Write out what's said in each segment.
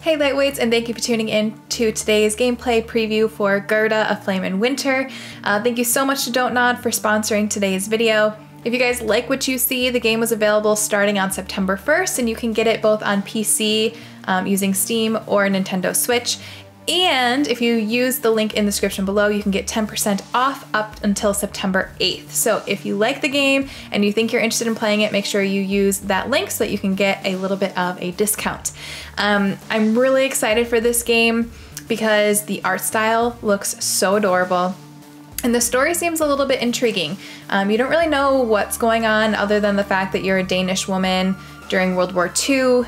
Hey Lightweights, and thank you for tuning in to today's gameplay preview for Gerda, A Flame in Winter. Thank you so much to Don't Nod for sponsoring today's video. If you guys like what you see, the game was available starting on September 1st, and you can get it both on PC using Steam or Nintendo Switch. And if you use the link in the description below, you can get 10% off up until September 8th. So if you like the game and you think you're interested in playing it, make sure you use that link so that you can get a little bit of a discount. I'm really excited for this game because the art style looks so adorable. And the story seems a little bit intriguing. You don't really know what's going on other than the fact that you're a Danish woman during World War II.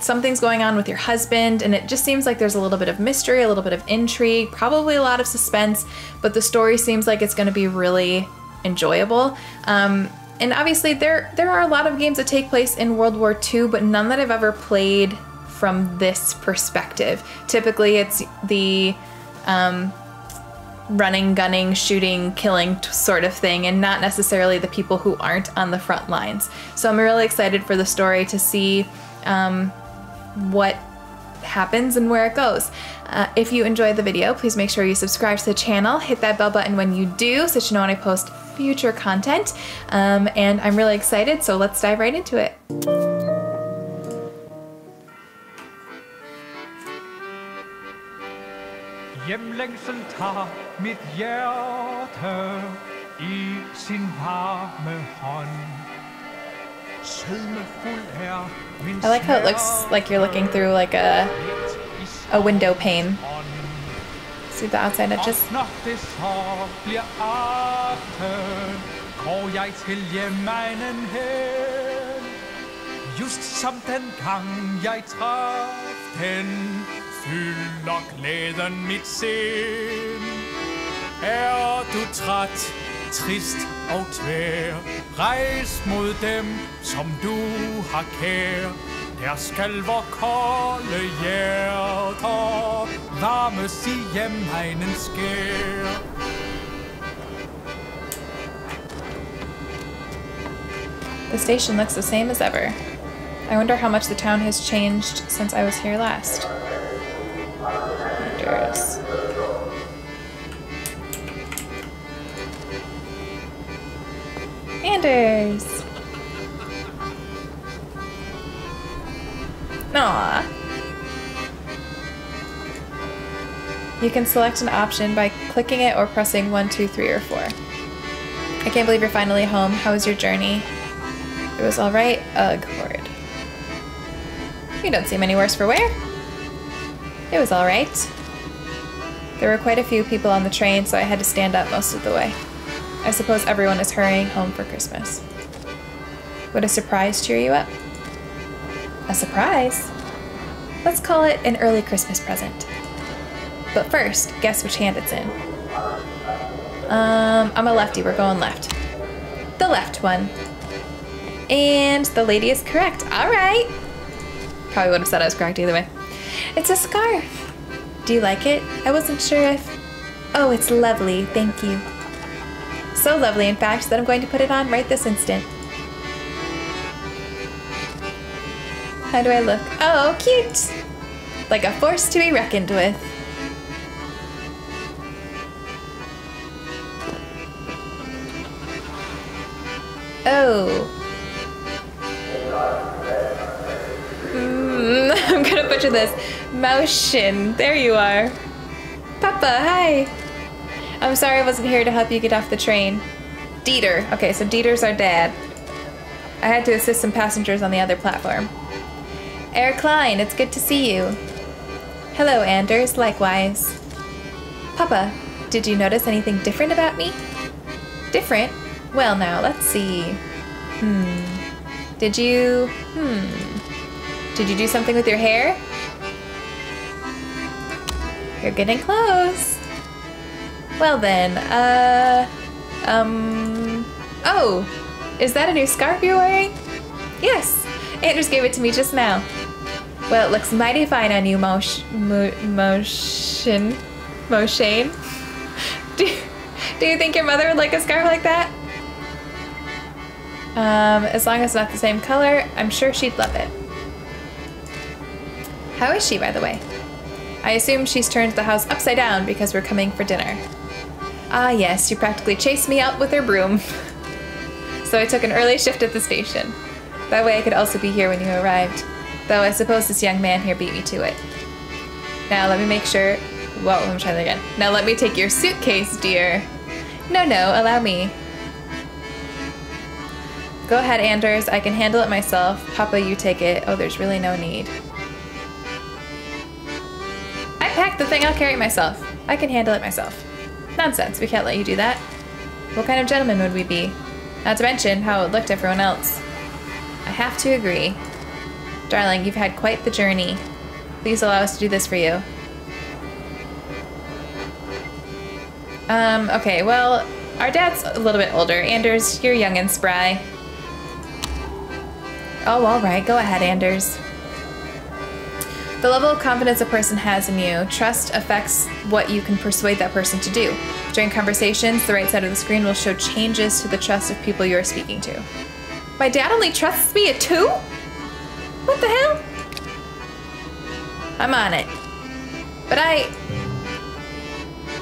Something's going on with your husband, and it just seems like there's a little bit of mystery, a little bit of intrigue, probably a lot of suspense, but the story seems like it's going to be really enjoyable. And obviously there are a lot of games that take place in World War II, but none that I've ever played from this perspective. Typically it's the running, gunning, shooting, killing sort of thing, and not necessarily the people who aren't on the front lines. So I'm really excited for the story to see what happens and where it goes. If you enjoyed the video, please make sure you subscribe to the channel, hit that bell button when you do so that you know when I post future content. And I'm really excited, so let's dive right into it. Hjemlængsel tager mit hjerte I sin varme hånd. I like how it looks like you're looking through like a window pane. See the outside edges? Just som den gang jeg traf den, fylder glæden mit sind. Du træt, trist og tvær, rejs mod dem, som du har kær. Der skal vor kolde hjerter varmes I hjemmegnens skær. The station looks the same as ever. I wonder how much the town has changed since I was here last. Wonders. Anders! Aww. You can select an option by clicking it or pressing 1, 2, 3, or 4. I can't believe you're finally home. How was your journey? It was alright? Ugh, horrid. You don't seem any worse for wear. It was alright. There were quite a few people on the train, so I had to stand up most of the way. I suppose everyone is hurrying home for Christmas. Would a surprise cheer you up? A surprise? Let's call it an early Christmas present. But first, guess which hand it's in. I'm a lefty, we're going left. The left one. And the lady is correct. All right. Probably would have said I was correct either way. It's a scarf. Do you like it? I wasn't sure if... Oh, it's lovely, thank you. So lovely, in fact, that I'm going to put it on right this instant. How do I look? Oh, cute! Like a force to be reckoned with. Oh. I'm gonna butcher this. Motion. There you are. Papa, hi. I'm sorry I wasn't here to help you get off the train. Dieter. Okay, so Dieter's our dad. I had to assist some passengers on the other platform. Herr Klein, it's good to see you. Hello, Anders. Likewise. Papa, did you notice anything different about me? Different? Well, now, let's see. Did you do something with your hair? You're getting close. Well then, oh, is that a new scarf you're wearing? Yes, Anders gave it to me just now. Well, it looks mighty fine on you, Moshane. Do you think your mother would like a scarf like that? As long as it's not the same color, I'm sure she'd love it. How is she, by the way? I assume she's turned the house upside down because we're coming for dinner. Ah yes, she practically chased me out with her broom. So I took an early shift at the station. That way I could also be here when you arrived. Though I suppose this young man here beat me to it. Now let me make sure... Whoa, let me try that again. Now let me take your suitcase, dear. No, allow me. Go ahead, Anders. I can handle it myself. Papa, you take it. Oh, there's really no need. I packed the thing. I'll carry it myself. I can handle it myself. Nonsense. We can't let you do that. What kind of gentleman would we be? Not to mention how it would look to everyone else. I have to agree. Darling, you've had quite the journey. Please allow us to do this for you. Okay, well, our dad's a little bit older. Anders, you're young and spry. Oh, alright, go ahead, Anders. The level of confidence a person has in you, trust affects what you can persuade that person to do. During conversations, the right side of the screen will show changes to the trust of people you are speaking to. My dad only trusts me at 2? What the hell? I'm on it. But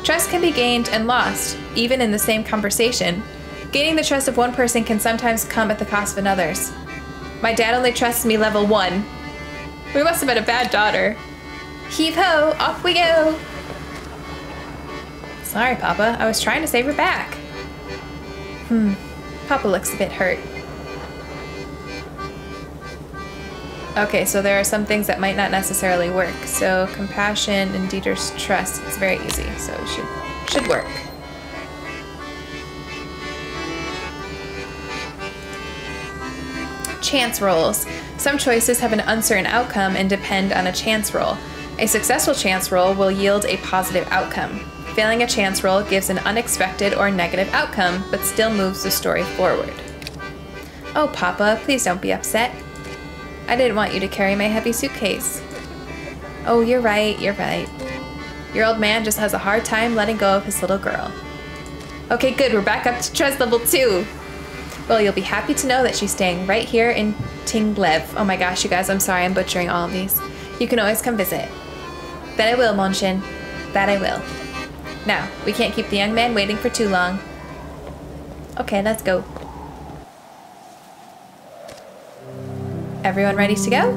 trust can be gained and lost, even in the same conversation. Gaining the trust of one person can sometimes come at the cost of another's. My dad only trusts me level 1. We must have been a bad daughter. Heave ho, off we go. Sorry, Papa. I was trying to save her back. Papa looks a bit hurt. Okay, so there are some things that might not necessarily work. So compassion and Dieter's trust, it's very easy, so it should work. Chance rolls. Some choices have an uncertain outcome and depend on a chance roll. A successful chance roll will yield a positive outcome. Failing a chance roll gives an unexpected or negative outcome, but still moves the story forward. Oh, Papa, please don't be upset. I didn't want you to carry my heavy suitcase. Oh, you're right. Your old man just has a hard time letting go of his little girl. Okay, good, we're back up to trust level 2. Well, you'll be happy to know that she's staying right here in Tinglev. Oh my gosh, you guys, I'm sorry I'm butchering all of these. You can always come visit. That I will, Monshin. That I will. Now, we can't keep the young man waiting for too long. Okay, let's go. Everyone ready to go?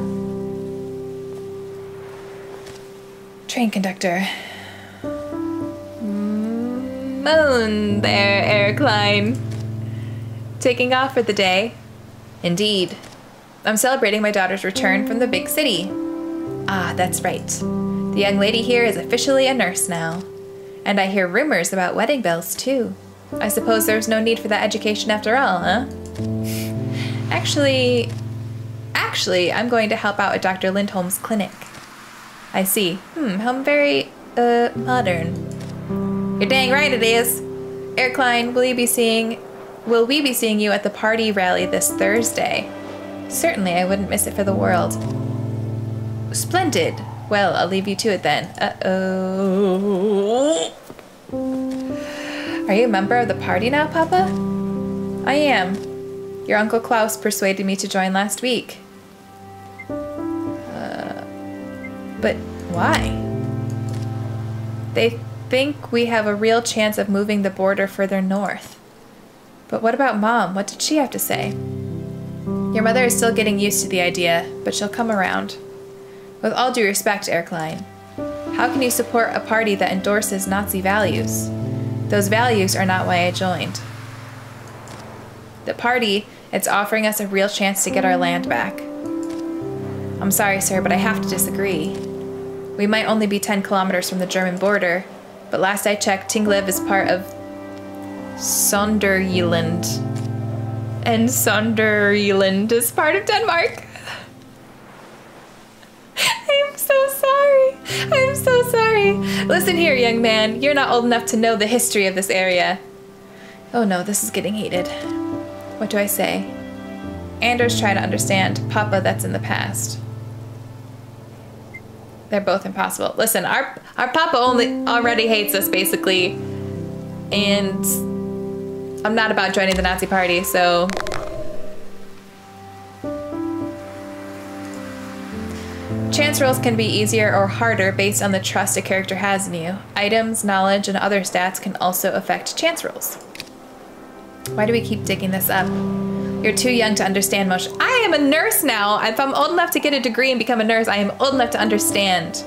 Train conductor. Moan there, Erkline. Taking off for the day. Indeed. I'm celebrating my daughter's return from the big city. Ah, that's right. The young lady here is officially a nurse now. And I hear rumors about wedding bells, too. I suppose there's no need for that education after all, huh? Actually, I'm going to help out at Dr. Lindholm's clinic. I see. How very, modern. You're dang right it is. Erkline, will we be seeing you at the party rally this Thursday? Certainly, I wouldn't miss it for the world. Splendid. Well, I'll leave you to it then. Uh-oh. Are you a member of the party now, Papa? I am. Your Uncle Klaus persuaded me to join last week. But why? They think we have a real chance of moving the border further north. But what about Mom? What did she have to say? Your mother is still getting used to the idea, but she'll come around. With all due respect, Erkline, how can you support a party that endorses Nazi values? Those values are not why I joined. The party, it's offering us a real chance to get our land back. I'm sorry, sir, but I have to disagree. We might only be 10 kilometers from the German border, but last I checked, Tinglev is part of Sonderjylland. And Sonderjylland is part of Denmark. I'm so sorry. I'm so sorry. Listen here, young man. You're not old enough to know the history of this area. Oh no, this is getting heated. What do I say? Anders, try to understand. Papa, that's in the past. They're both impossible. Listen, our Papa already hates us, basically. And I'm not about joining the Nazi party, so... Chance rolls can be easier or harder based on the trust a character has in you. Items, knowledge, and other stats can also affect chance rolls. Why do we keep digging this up? You're too young to understand much. I am a nurse now. If I'm old enough to get a degree and become a nurse, I am old enough to understand.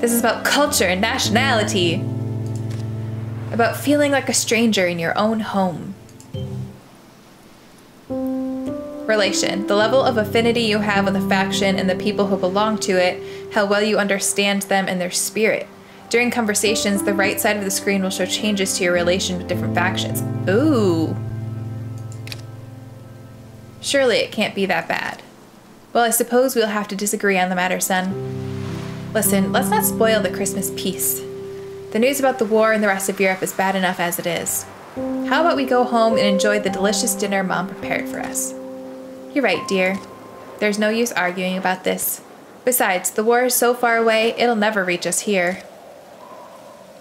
This is about culture and nationality. About feeling like a stranger in your own home. Relation. The level of affinity you have with a faction and the people who belong to it, how well you understand them and their spirit. During conversations, the right side of the screen will show changes to your relation with different factions. Ooh. Surely it can't be that bad. Well, I suppose we'll have to disagree on the matter, son. Listen, let's not spoil the Christmas peace. The news about the war in the rest of Europe is bad enough as it is. How about we go home and enjoy the delicious dinner Mom prepared for us? You're right, dear. There's no use arguing about this. Besides, the war is so far away, it'll never reach us here.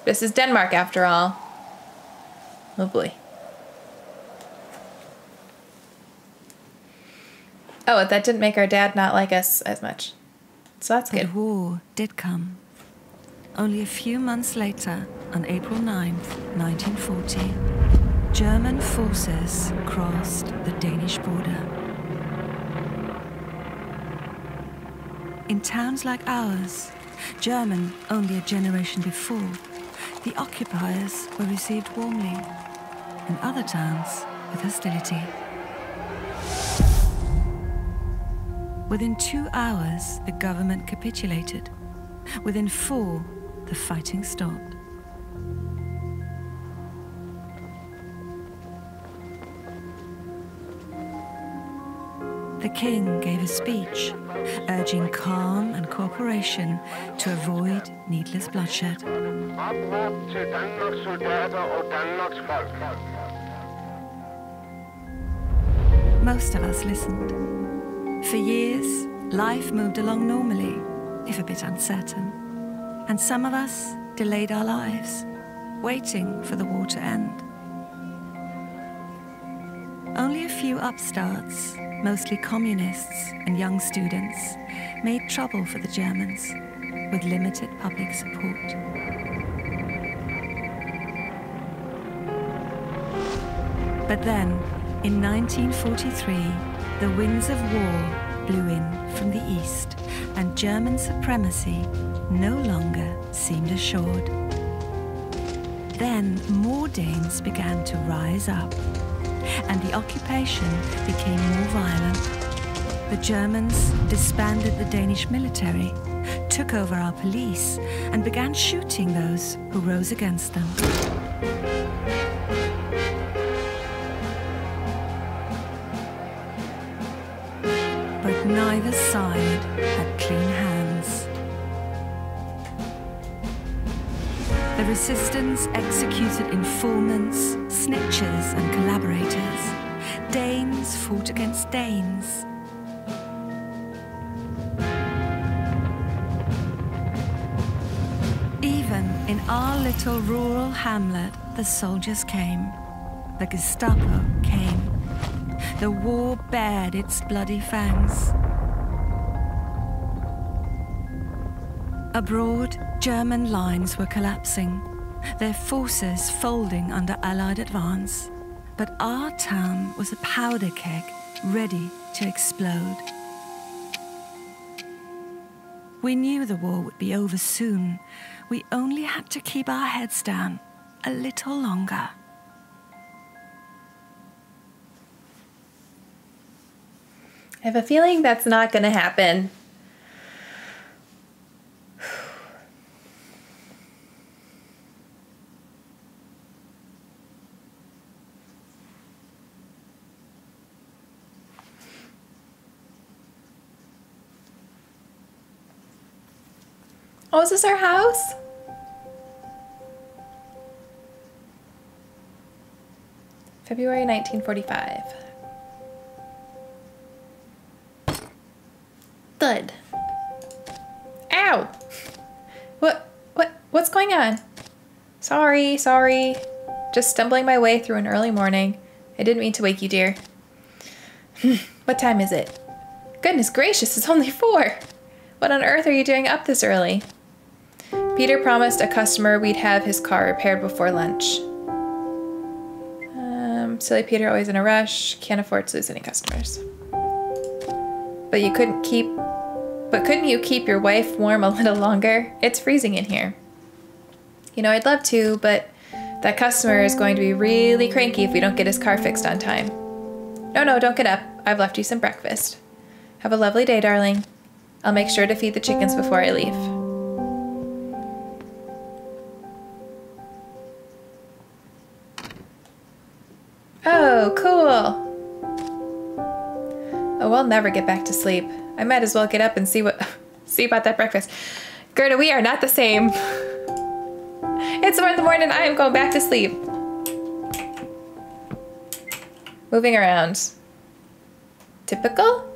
This is Denmark, after all. Oh boy. Oh, that didn't make our dad not like us as much. So that's good. The war did come. Only a few months later, on April 9th, 1940, German forces crossed the Danish border. In towns like ours, German only a generation before, the occupiers were received warmly, in other towns with hostility. Within 2 hours, the government capitulated. Within 4, the fighting stopped. The king gave a speech, urging calm and cooperation to avoid needless bloodshed. Most of us listened. For years, life moved along normally, if a bit uncertain. And some of us delayed our lives, waiting for the war to end. Only a few upstarts, mostly communists and young students, made trouble for the Germans, with limited public support. But then, in 1943, the winds of war blew in from the east, and German supremacy no longer seemed assured. Then more Danes began to rise up, and the occupation became more violent. The Germans disbanded the Danish military, took over our police, and began shooting those who rose against them. But neither side had clean hands. The resistance executed informants, snitches, and collaborators. Danes fought against Danes. Even in our little rural hamlet, the soldiers came. The Gestapo came. The war bared its bloody fangs. Abroad, German lines were collapsing, their forces folding under Allied advance. But our town was a powder keg, ready to explode. We knew the war would be over soon. We only had to keep our heads down a little longer. I have a feeling that's not going to happen. Oh, is this our house? February 1945. Thud. Ow! What's going on? Sorry. Just stumbling my way through an early morning. I didn't mean to wake you, dear. What time is it? Goodness gracious, it's only 4. What on earth are you doing up this early? Peter promised a customer we'd have his car repaired before lunch. Silly Peter, always in a rush. Can't afford to lose any customers. But couldn't you keep your wife warm a little longer? It's freezing in here. You know, I'd love to, but that customer is going to be really cranky if we don't get his car fixed on time. No, don't get up. I've left you some breakfast. Have a lovely day, darling. I'll make sure to feed the chickens before I leave. Oh, cool. Oh, we'll never get back to sleep. I might as well get up and see about that breakfast. Gerda, we are not the same. It's 1 in the morning. I am going back to sleep. Moving around. Typical?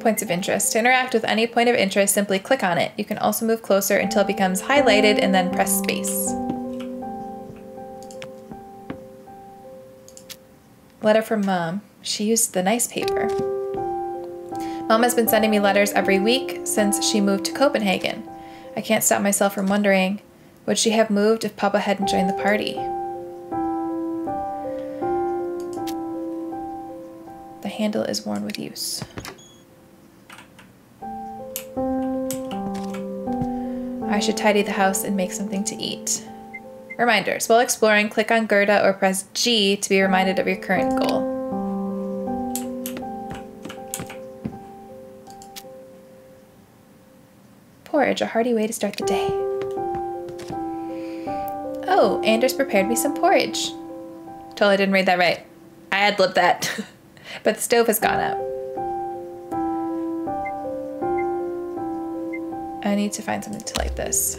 Points of interest. To interact with any point of interest, simply click on it. You can also move closer until it becomes highlighted and then press space. Letter from Mom. She used the nice paper. Mom has been sending me letters every week since she moved to Copenhagen. I can't stop myself from wondering, would she have moved if Papa hadn't joined the party? The handle is worn with use. I should tidy the house and make something to eat. Reminders. While exploring, click on Gerda or press G to be reminded of your current goal. Porridge, a hearty way to start the day. Oh, Anders prepared me some porridge. Totally didn't read that right. I ad-libbed that. But the stove has gone up. I need to find something to light this.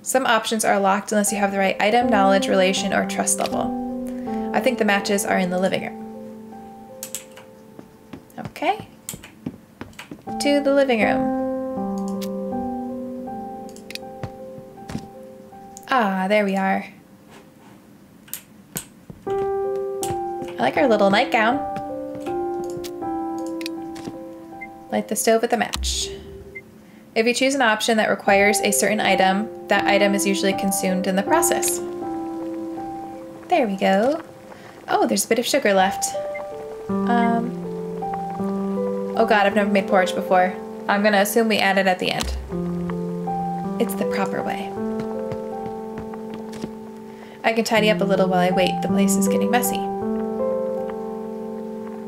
Some options are locked unless you have the right item, knowledge, relation, or trust level. I think the matches are in the living room. Okay. To the living room. Ah, there we are. I like our little nightgown. Light the stove with a match. If you choose an option that requires a certain item, that item is usually consumed in the process. There we go. Oh, there's a bit of sugar left. Oh god, I've never made porridge before. I'm gonna assume we add it at the end. It's the proper way. I can tidy up a little while I wait. The place is getting messy.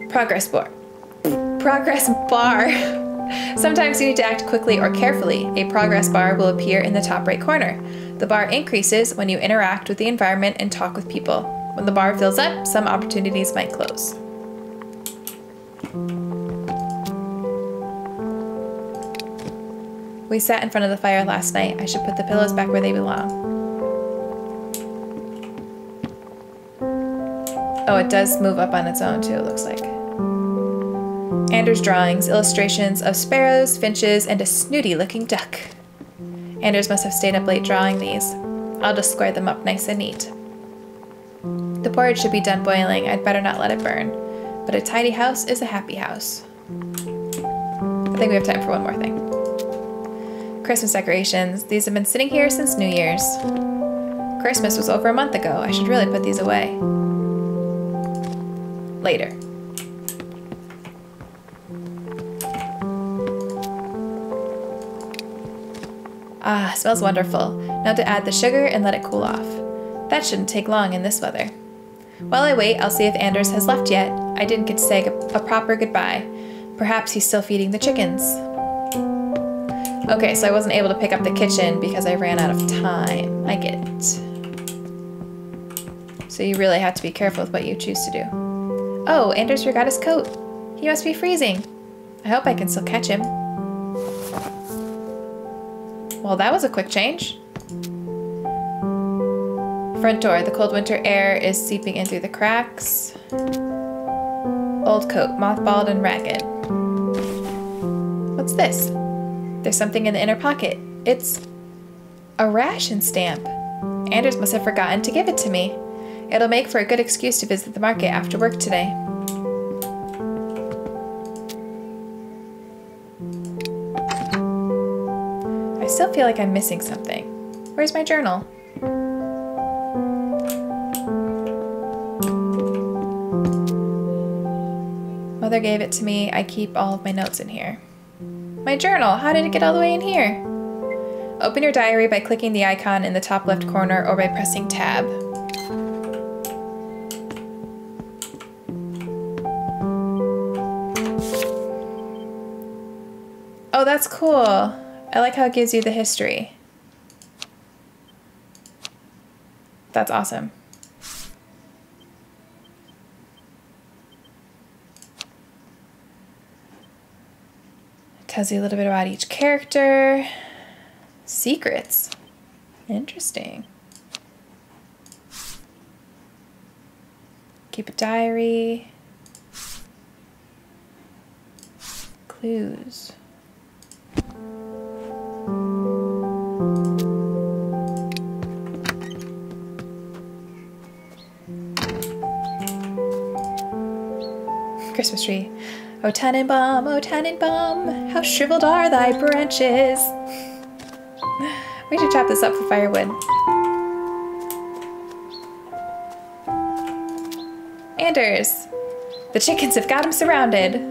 Progress bar. Progress bar. Sometimes you need to act quickly or carefully. A progress bar will appear in the top right corner. The bar increases when you interact with the environment and talk with people. When the bar fills up, some opportunities might close. We sat in front of the fire last night. I should put the pillows back where they belong. Oh, it does move up on its own too, it looks like. Anders' drawings, illustrations of sparrows, finches, and a snooty-looking duck. Anders must have stayed up late drawing these. I'll just square them up nice and neat. The porridge should be done boiling. I'd better not let it burn. But a tidy house is a happy house. I think we have time for one more thing. Christmas decorations. These have been sitting here since New Year's. Christmas was over a month ago. I should really put these away. Later. Ah, smells wonderful. Now to add the sugar and let it cool off. That shouldn't take long in this weather. While I wait, I'll see if Anders has left yet. I didn't get to say a proper goodbye. Perhaps he's still feeding the chickens. Okay, so I wasn't able to pick up the kitchen because I ran out of time. I get it. So you really have to be careful with what you choose to do. Oh, Anders forgot his coat. He must be freezing. I hope I can still catch him. Well, that was a quick change. Front door. The cold winter air is seeping in through the cracks. Old coat, mothballed and ragged. What's this? There's something in the inner pocket. It's a ration stamp. Anders must have forgotten to give it to me. It'll make for a good excuse to visit the market after work today. I still feel like I'm missing something. Where's my journal? Mother gave it to me. I keep all of my notes in here. My journal! How did it get all the way in here? Open your diary by clicking the icon in the top left corner or by pressing tab. Oh, that's cool. I like how it gives you the history. That's awesome. Tells you a little bit about each character. Secrets. Interesting. Keep a diary. Clues. Christmas tree. O Tannenbaum, how shriveled are thy branches. We should chop this up for firewood. Anders, the chickens have got him surrounded.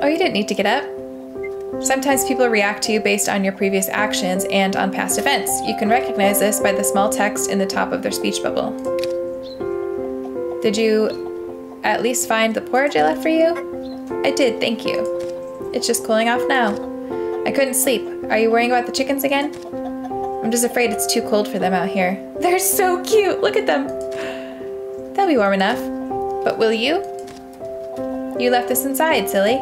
Oh, you didn't need to get up. Sometimes people react to you based on your previous actions and on past events. You can recognize this by the small text in the top of their speech bubble. Did you at least find the porridge I left for you? I did, thank you. It's just cooling off now. I couldn't sleep. Are you worrying about the chickens again? I'm just afraid it's too cold for them out here. They're so cute, look at them. They'll be warm enough. But will you? You left this inside, silly.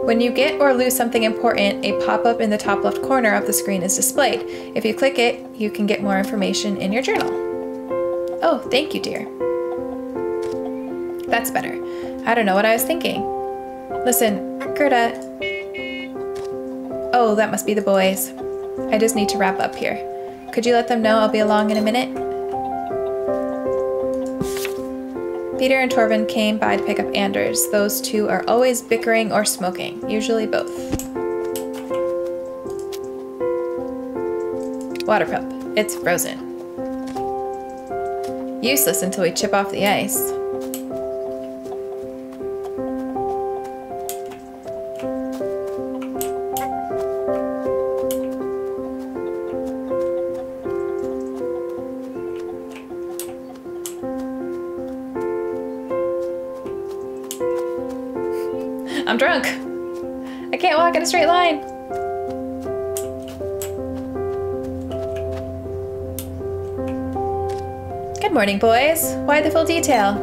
When you get or lose something important, a pop-up in the top left corner of the screen is displayed. If you click it, you can get more information in your journal. Oh, thank you, dear. That's better. I don't know what I was thinking. Listen, Gerda. Oh, that must be the boys. I just need to wrap up here. Could you let them know I'll be along in a minute? Peter and Torben came by to pick up Anders. Those two are always bickering or smoking, usually both. Water pump. It's frozen. Useless until we chip off the ice. I'm drunk. I can't walk in a straight line. Good morning, boys. Why the full detail?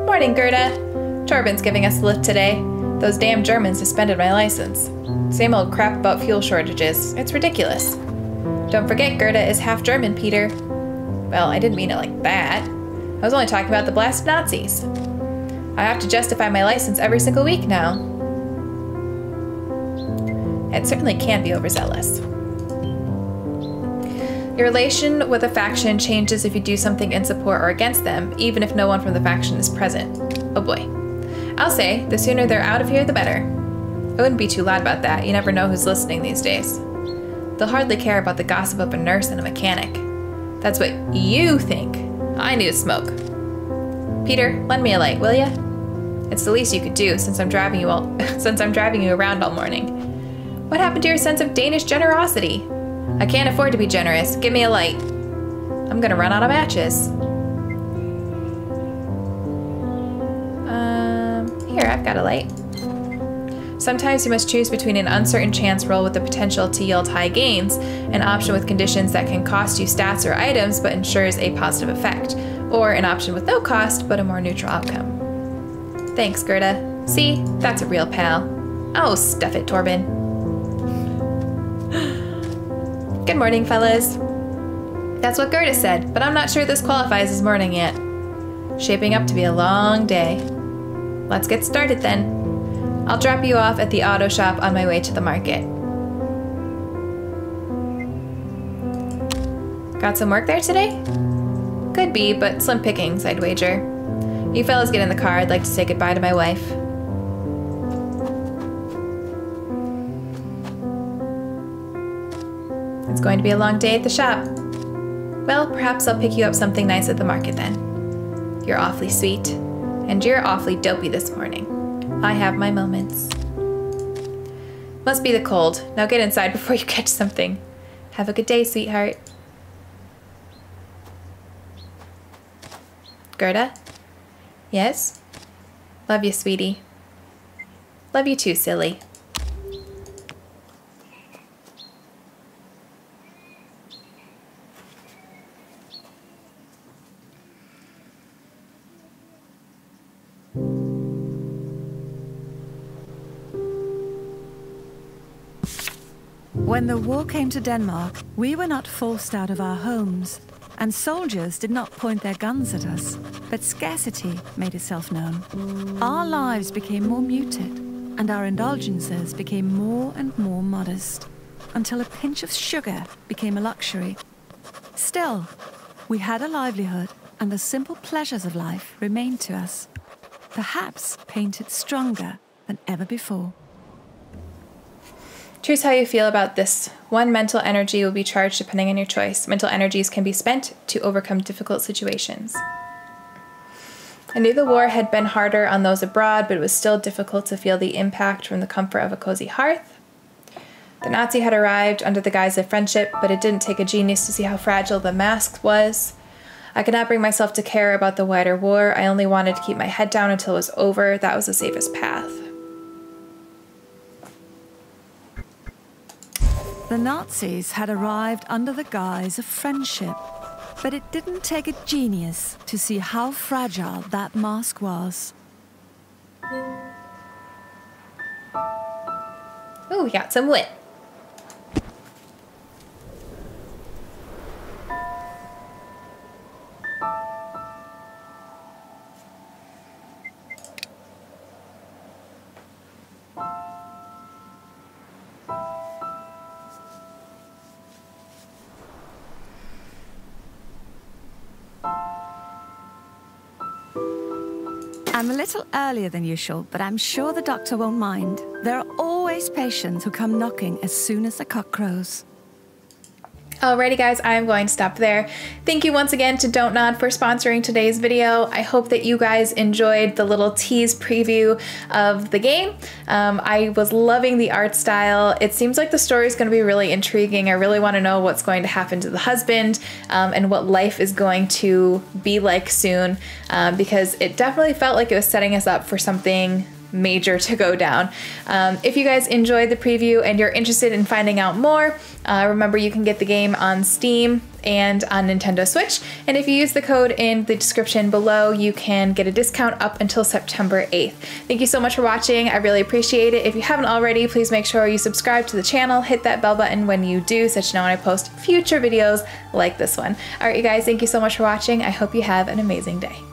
Morning, Gerda. Torben's giving us a lift today. Those damn Germans suspended my license. Same old crap about fuel shortages. It's ridiculous. Don't forget Gerda is half German, Peter. Well, I didn't mean it like that. I was only talking about the blasted Nazis. I have to justify my license every single week now. It certainly can't be overzealous. Your relation with a faction changes if you do something in support or against them, even if no one from the faction is present. Oh boy. I'll say, the sooner they're out of here, the better. I wouldn't be too loud about that. You never know who's listening these days. They'll hardly care about the gossip of a nurse and a mechanic. That's what you think. I need a smoke. Peter, lend me a light, will ya? It's the least you could do since I'm driving you around all morning. What happened to your sense of Danish generosity? I can't afford to be generous. Give me a light. I'm gonna run out of matches. Here, I've got a light. Sometimes you must choose between an uncertain chance roll with the potential to yield high gains, an option with conditions that can cost you stats or items but ensures a positive effect, or an option with no cost but a more neutral outcome. Thanks, Gerda. See? That's a real pal. Oh, stuff it, Torben. Good morning, fellas. That's what Gerda said, but I'm not sure this qualifies as morning yet. Shaping up to be a long day. Let's get started then. I'll drop you off at the auto shop on my way to the market. Got some work there today? Could be, but slim pickings, I'd wager. You fellas get in the car. I'd like to say goodbye to my wife. It's going to be a long day at the shop. Well, perhaps I'll pick you up something nice at the market then. You're awfully sweet, and you're awfully dopey this morning. I have my moments. Must be the cold. Now get inside before you catch something. Have a good day, sweetheart. Gerda? Yes? Love you, sweetie. Love you too, silly. When the war came to Denmark, we were not forced out of our homes, and soldiers did not point their guns at us, but scarcity made itself known. Our lives became more muted, and our indulgences became more and more modest, until a pinch of sugar became a luxury. Still, we had a livelihood, and the simple pleasures of life remained to us, perhaps painted stronger than ever before. Choose how you feel about this. One mental energy will be charged depending on your choice. Mental energies can be spent to overcome difficult situations. I knew the war had been harder on those abroad, but it was still difficult to feel the impact from the comfort of a cozy hearth. The Nazi had arrived under the guise of friendship, but it didn't take a genius to see how fragile the mask was. I could not bring myself to care about the wider war. I only wanted to keep my head down until it was over. That was the safest path. The Nazis had arrived under the guise of friendship, but it didn't take a genius to see how fragile that mask was. Ooh, we got some wit. I'm a little earlier than usual, but I'm sure the doctor won't mind. There are always patients who come knocking as soon as the cock crows. Alrighty guys, I am going to stop there. Thank you once again to Don't Nod for sponsoring today's video. I hope that you guys enjoyed the little tease preview of the game. I was loving the art style. It seems like the story is going to be really intriguing. I really want to know what's going to happen to the husband and what life is going to be like soon because it definitely felt like it was setting us up for something major to go down. If you guys enjoyed the preview and you're interested in finding out more, remember you can get the game on Steam and on Nintendo Switch, and if you use the code in the description below, you can get a discount up until September 8th. Thank you so much for watching. I really appreciate it. If you haven't already, please make sure you subscribe to the channel, hit that bell button when you do, so that you know when I post future videos like this one. Alright you guys, thank you so much for watching. I hope you have an amazing day.